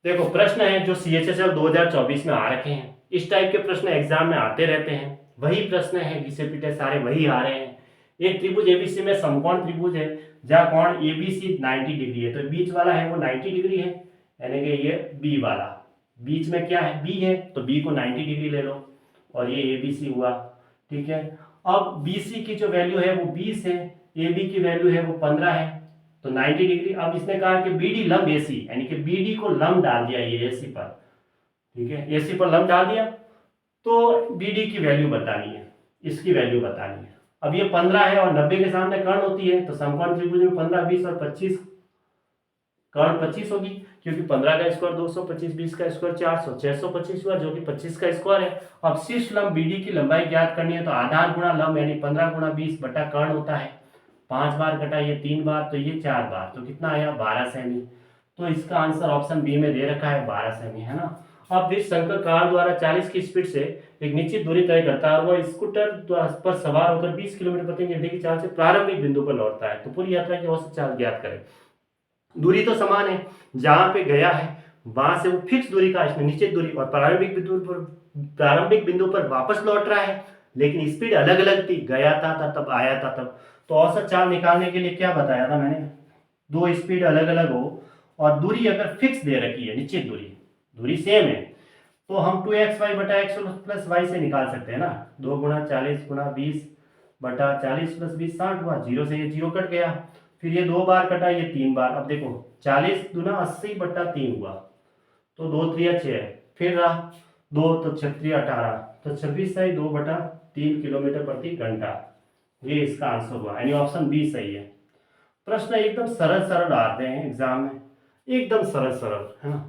देखो प्रश्न है जो CHSL 2024 में आ रखे हैं, इस टाइप के प्रश्न एग्जाम में आते रहते हैं। वही प्रश्न है, घिसे पिटे सारे वही आ रहे हैं। एक त्रिभुज एबीसी में समकोण त्रिभुज है जहाँ कोण एबीसी 90 डिग्री है, तो बीच वाला है वो 90 डिग्री है, यानी कि ये बी वाला बीच में क्या है, बी है, तो बी को 90 डिग्री ले लो और ये एबीसी हुआ। ठीक है, अब बीसी की जो वैल्यू है वो 20 है, एबी की वैल्यू है वो 15 है, तो 90 डिग्री। अब इसने कहा कि बीडी लंब एसी, यानी कि बीडी को लंब डाल दिया ये एसी पर। ठीक है, एसी पर लंब डाल दिया, तो बीडी की वैल्यू बतानी है, इसकी वैल्यू बतानी है। अब ये 15 है और 90 के सामने कर्ण होती है, तो समकोण त्रिभुज में 15, 20 और 25, कर्ण 25 होगी, क्योंकि 15 का स्क्वायर 200, 25, 20 का स्क्वायर 400, 625 हुआ, जो कि 25 का स्क्वायर है। अब शीर्ष लंब बीडी की लंबाई ज्ञात करनी है, तो आधार गुणा लंब यानी 15 गुणा 20 बटा कर्ण होता है, 5 बार कटा ये 3 बार, तो ये 4 बार, तो कितना आया 12 सेमी। तो इसका आंसर ऑप्शन बी में दे रखा है 12 सेमी, है ना। अब जिस शंकर कार द्वारा 40 की स्पीड से एक निश्चित दूरी तय करता है और वह स्कूटर पर सवार होकर 20 किलोमीटर प्रति घंटे की चाल से प्रारंभिक बिंदु पर लौटता है, तो पूरी यात्रा की औसत चाल ज्ञात करें। दूरी तो समान है, जहां पे गया है वहां से वो फिक्स दूरी का निश्चित दूरी और प्रारंभिक बिंदु पर वापस लौट रहा है, लेकिन स्पीड अलग अलग थी, गया था तब आया था तब। तो औसत चाल निकालने के लिए क्या बताया था मैंने, दो स्पीड अलग अलग हो और दूरी अगर फिक्स दे रखी है, निश्चित दूरी, दूरी सेम है, तो हम 2xy बटा एक्स प्लस वाई से निकाल सकते हैं ना। 2 गुणा 40 गुणा 20 बटा 40 प्लस 20 60 हुआ, जीरो से ये जीरो कट गया, फिर ये 2 बार कटा, ये 3 बार। अब देखो 40 दूना 80 बटा 3 हुआ, तो 2 3 6 है, फिर रहा 2 तो 6 18, तो 26 सही 2 बटा 3 किलोमीटर प्रति घंटा, ये इसका आंसर हुआ, यानी ऑप्शन बी सही है। प्रश्न एकदम सरल सरल आते हैं एग्जाम में, एकदम सरल सरल, है ना।